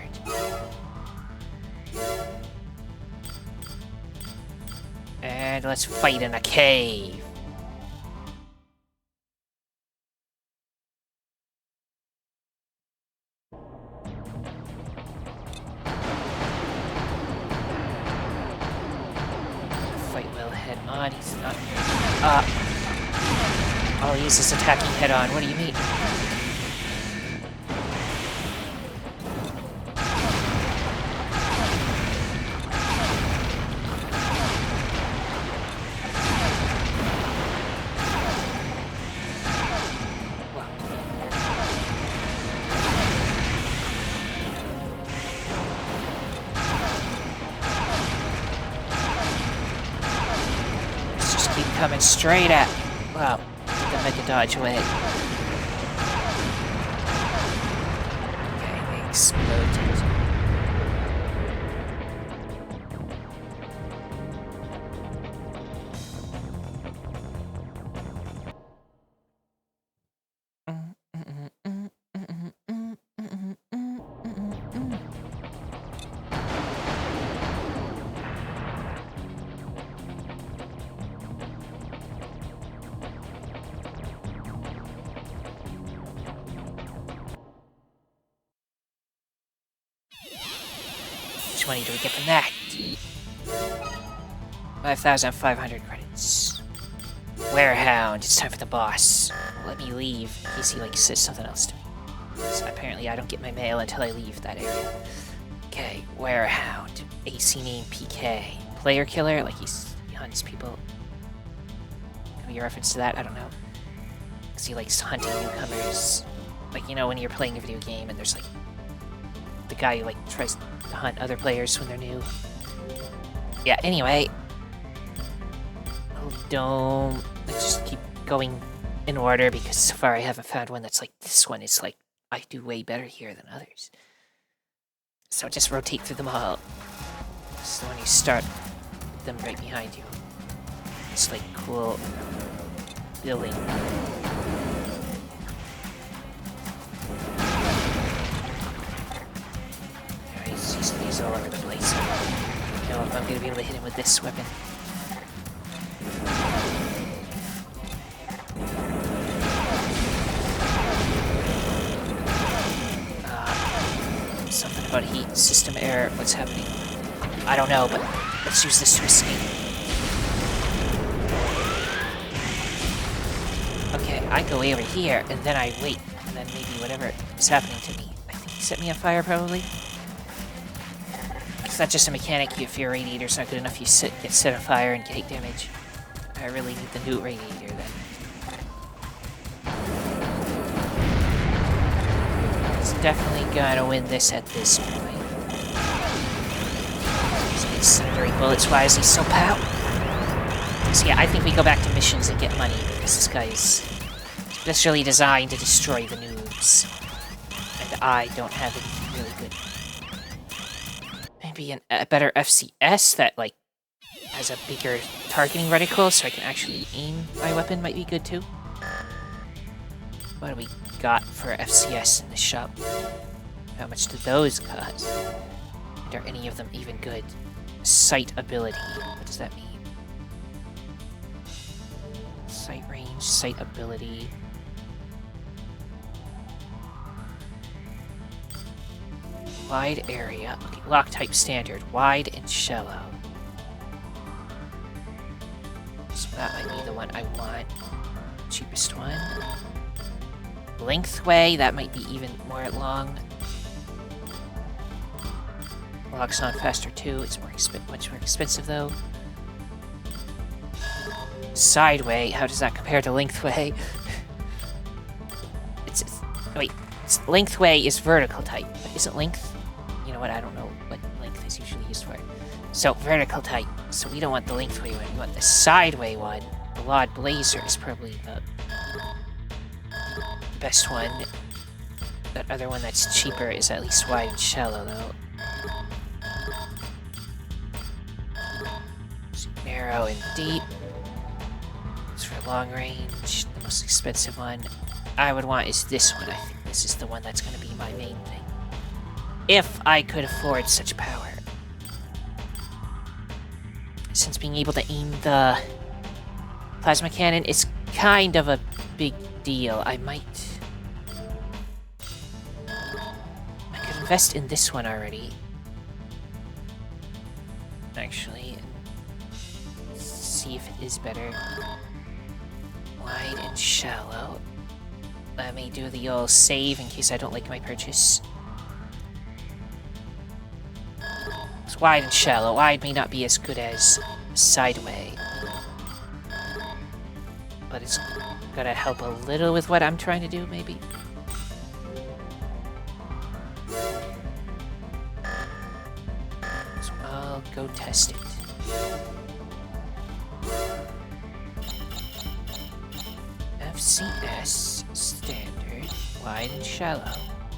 And let's fight in a cave. On, he's not up. All he uses attacking head on. What do you mean? Coming straight at. Wow, get the mega dodge away. Okay, they explode. much money do we get from that? 5,500 credits. Warehound, it's time for the boss. Let me leave in case he, like, says something else to me. So apparently I don't get my mail until I leave that area. Okay, Warehound. AC name PK. Player killer, like he hunts people. Could be a reference to that, I don't know. Because he likes hunting newcomers. Like, you know, when you're playing a video game and there's, like, the guy who, like, tries to hunt other players when they're new. Yeah, anyway. Dome. Let's just keep going in order because so far I haven't found one that's like this one. It's like, I do way better here than others. So just rotate through them all. So when you start them right behind you. It's like cool building. Alright, he's all over the place. I don't know if I'm gonna be able to hit him with this weapon. Something about heat system error. What's happening? I don't know, but let's use this to escape. Okay, I go over here, and then I wait, and then maybe whatever is happening to me. I think he set me on fire, probably. It's not just a mechanic. If your radiator's not good enough, you get set on fire and take damage. I really need the new radiator, then. Definitely gotta win this at this point. He's three bullets wisely, so pow. So yeah, I think we go back to missions and get money because this guy is specially designed to destroy the noobs. And I don't have anything really good. Maybe a better FCS that, like, has a bigger targeting reticle so I can actually aim my weapon might be good too. What do we got for FCS in the shop? How much do those cost? And are any of them even good? Sight ability. What does that mean? Sight range, sight ability. Wide area. Okay, lock type standard. Wide and shallow. So that might be the one I want. Cheapest one. Lengthway, that might be even more long. Locks on faster too. It's much more expensive though. Sideway, how does that compare to lengthway? Wait, lengthway is vertical type, but isn't length? You know what? I don't know what length is usually used for. So vertical type. So we don't want the lengthway one. We want the sideway one. The Laud Blazer is probably the best one. That other one that's cheaper is at least wide and shallow, though. So narrow and deep. It's for long range. The most expensive one I would want is this one. I think this is the one that's going to be my main thing. If I could afford such power. Since being able to aim the plasma cannon is kind of a big deal, I could invest in this one already. Actually, and see if it is better. Wide and shallow. Let me do the old save in case I don't like my purchase. It's wide and shallow. Wide may not be as good as sideway. But it's gonna help a little with what I'm trying to do, maybe. So I'll go test it. FCS standard, wide and shallow.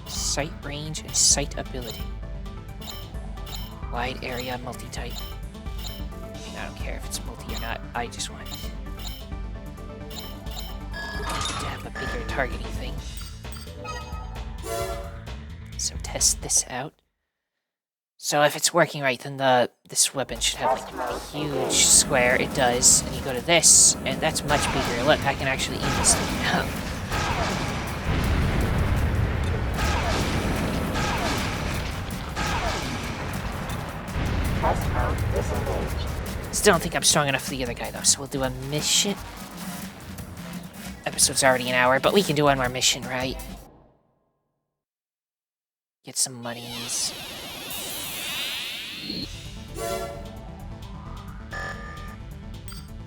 Sight range and sight ability. Wide area multi-type. I mean, I don't care if it's multi or not, I just want it to have a bigger targeting thing. So test this out. So if it's working right, then this weapon should have like a huge square. It does. And you go to this, and that's much bigger. Look, I can actually aim this thing now. Still don't think I'm strong enough for the other guy, though, so we'll do a mission. Episode's already an hour, but we can do one more mission, right? Get some monies.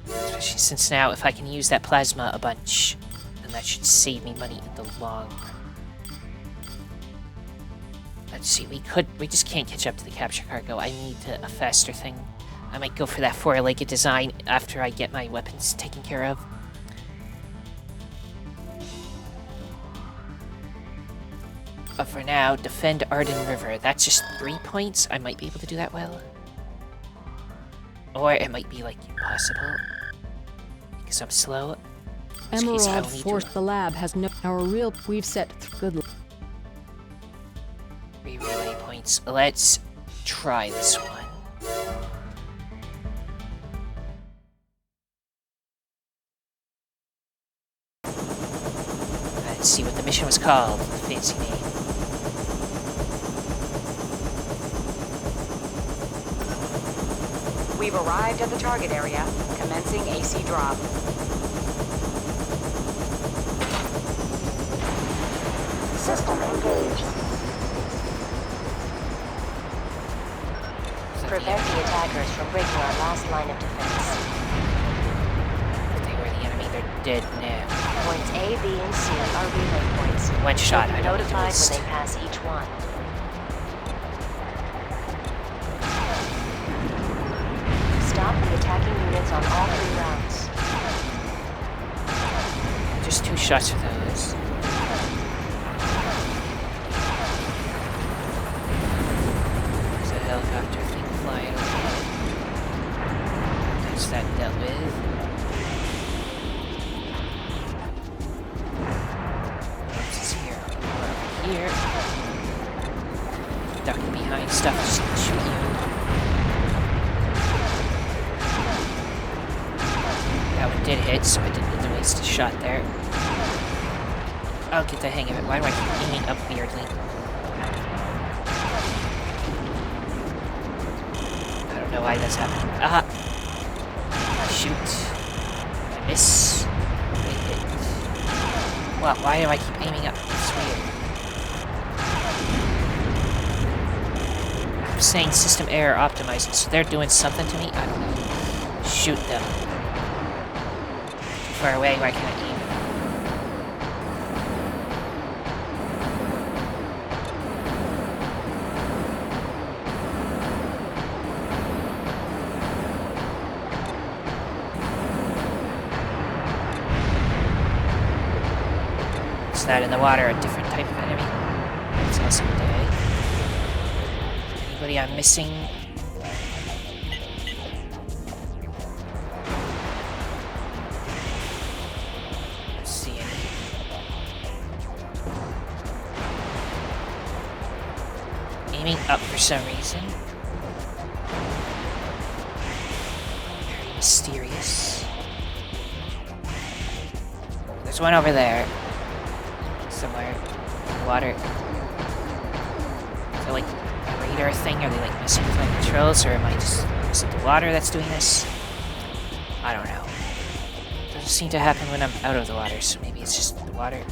Especially since now, if I can use that plasma a bunch, then that should save me money in the long run. Let's see, we just can't catch up to the capture cargo. I need a faster thing. I might go for that four-legged design after I get my weapons taken care of. But for now, defend Arden River. That's just 3 points. I might be able to do that well. Or it might be, like, impossible. Because I'm slow. Emerald Force, the lab has no... We've set... Good... 3 relay points. Let's try this one. Let's see what the mission was called. Fancy name. We've arrived at the target area. Commencing AC drop. System engaged. Prevent the attackers from breaking our last line of defense. If they were the enemy, they're dead now. Points A, B, and C are relay points. One shot, I don't Notified know. when they pass each one. Stop the attacking units on all 3 routes. Just 2 shots for those. There's a helicopter thing flying over. That's that dealt with. What's this here? Over here. Ducking behind stuff just to shoot you. That one did hit, so I didn't need to waste a shot there. I'll get the hang of it. Why do I keep aiming up weirdly? I don't know why that's happening. Ah! Shoot. I miss. I hit. Well, why do I keep aiming up? It's weird. I'm saying system error optimizing, so they're doing something to me? I don't know. Shoot them. Too far away, why can't I aim? Is that in the water a different type of enemy? It's also dead. Anybody I'm missing? Let's see any. Aiming up for some reason. Very mysterious. There's one over there. Somewhere in the water. Is it like a radar thing? Are they like messing with my controls, or am I just... is it the water that's doing this? I don't know. Doesn't seem to happen when I'm out of the water, so maybe it's just the water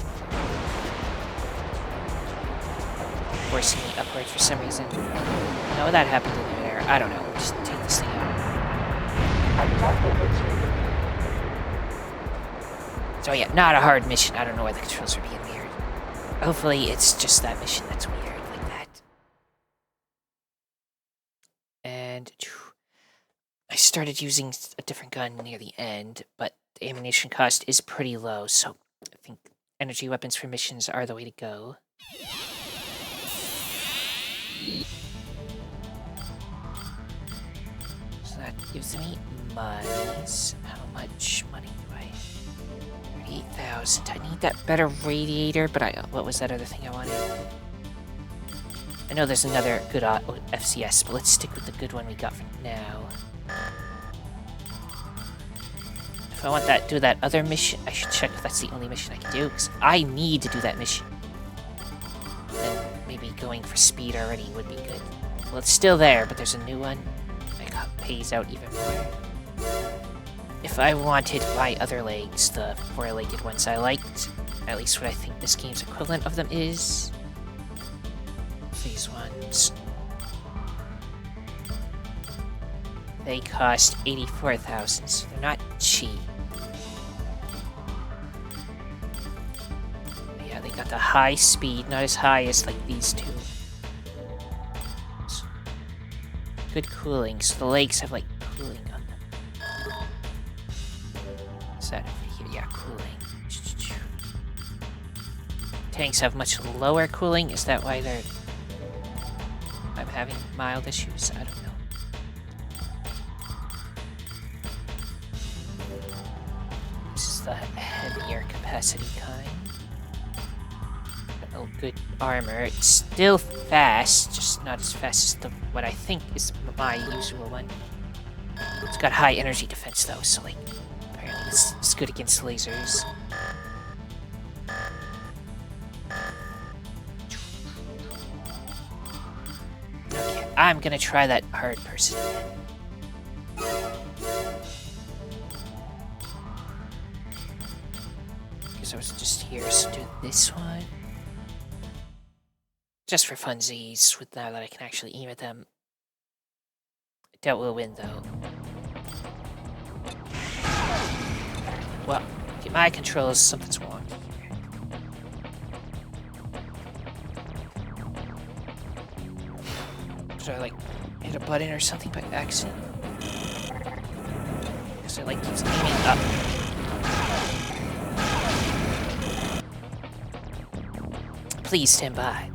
forcing me upward for some reason. No, that happened in there. I don't know. Just take this thing out. So yeah, not a hard mission. I don't know why the controls are being weird. Hopefully it's just that mission that's weird like that. And I started using a different gun near the end, but the ammunition cost is pretty low, so I think energy weapons for missions are the way to go. So that gives me monies. How much money do I have? 38,000. I need that better radiator, but what was that other thing I wanted? I know there's another good FCS, but let's stick with the good one we got for now. If I want do that other mission, I should check if that's the only mission I can do, because I need to do that mission. Then maybe going for speed already would be good. Well, it's still there, but there's a new one that pays out even more. if I wanted my other legs, the four-legged ones I liked, at least what I think this game's equivalent of them is, these ones, they cost 84,000, so they're not cheap. But yeah, they got the high speed, not as high as like these two. Good cooling, so the legs have like cooling on them. Is that over here? Yeah, cooling. Tanks have much lower cooling. Is that why I'm having mild issues? I don't know. This is the heavier capacity kind. Oh, good armor. It's still fast, just not as fast as what I think is my usual one. It's got high energy defense though, so like, apparently it's good against lasers. Okay, I'm gonna try that hard person again. Because I was just here, so do this one. Just for funsies, with now that I can actually aim at them. I doubt we'll win, though. Well, okay, my controls, something's wrong here. Did I, like, hit a button or something by accident? Because I, like, keeps aiming up. Please stand by.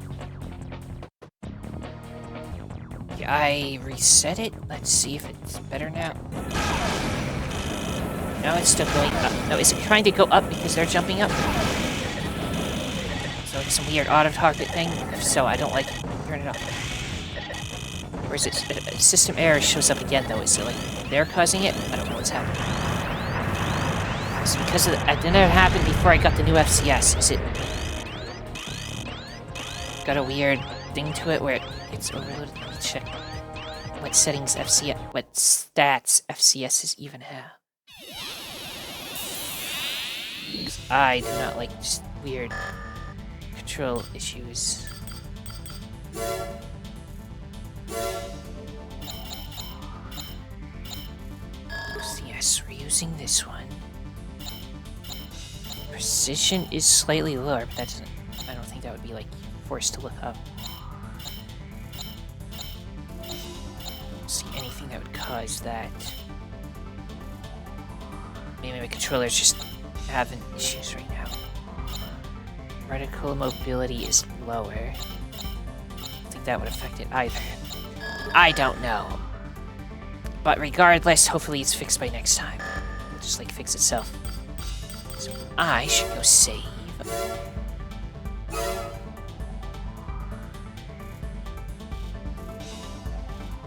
I reset it. Let's see if it's better now. No, it's still going up. No, is it trying to go up because they're jumping up? So it's some weird auto-target thing? If so, I don't like it. Turn it off. Or is it... system error shows up again, though. Is it like they're causing it? I don't know what's happening. It's because of it didn't happen before I got the new FCS. Is it... got a weird thing to it where it's overloaded? Let me check what settings FCS, what stats FCSs even have. Because I do not like just weird control issues. So yes, we're using this one. Precision is slightly lower, but that doesn't, I don't think that would be like forced to look up. See anything that would cause that. Maybe my controller's just having issues right now. Reticle mobility is lower. I don't think that would affect it either. I don't know. But regardless, hopefully it's fixed by next time. It'll just like fix itself. So I should go save.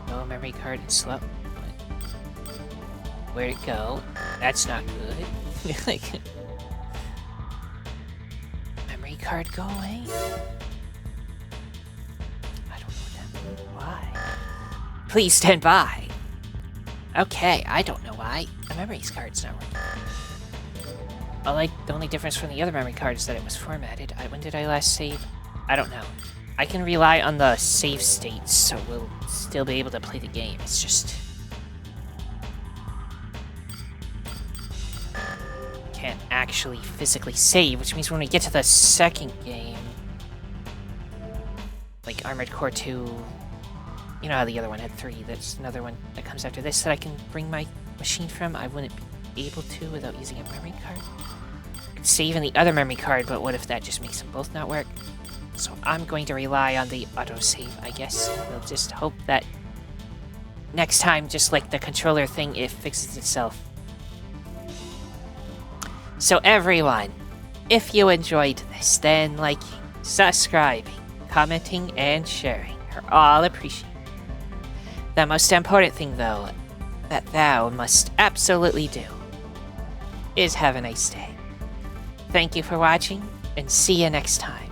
No memory card and slow. Where'd it go? That's not good. Like, memory card go away? I don't know what that means. Why? Please stand by. Okay, I don't know why. The memory card's not working. Well, like, the only difference from the other memory card is that it was formatted. When did I last save? I don't know. I can rely on the save states, so we'll still be able to play the game. It's just... can't actually physically save, which means when we get to the second game, like Armored Core 2, you know how the other one had 3, that's another one that comes after this that I can bring my machine from. I wouldn't be able to without using a memory card. I could save in the other memory card, but what if that just makes them both not work? So I'm going to rely on the autosave, I guess. We'll just hope that next time, just like the controller thing, it fixes itself. So everyone, if you enjoyed this, then liking, subscribing, commenting, and sharing are all appreciated. The most important thing, though, that thou must absolutely do is have a nice day. Thank you for watching, and see you next time.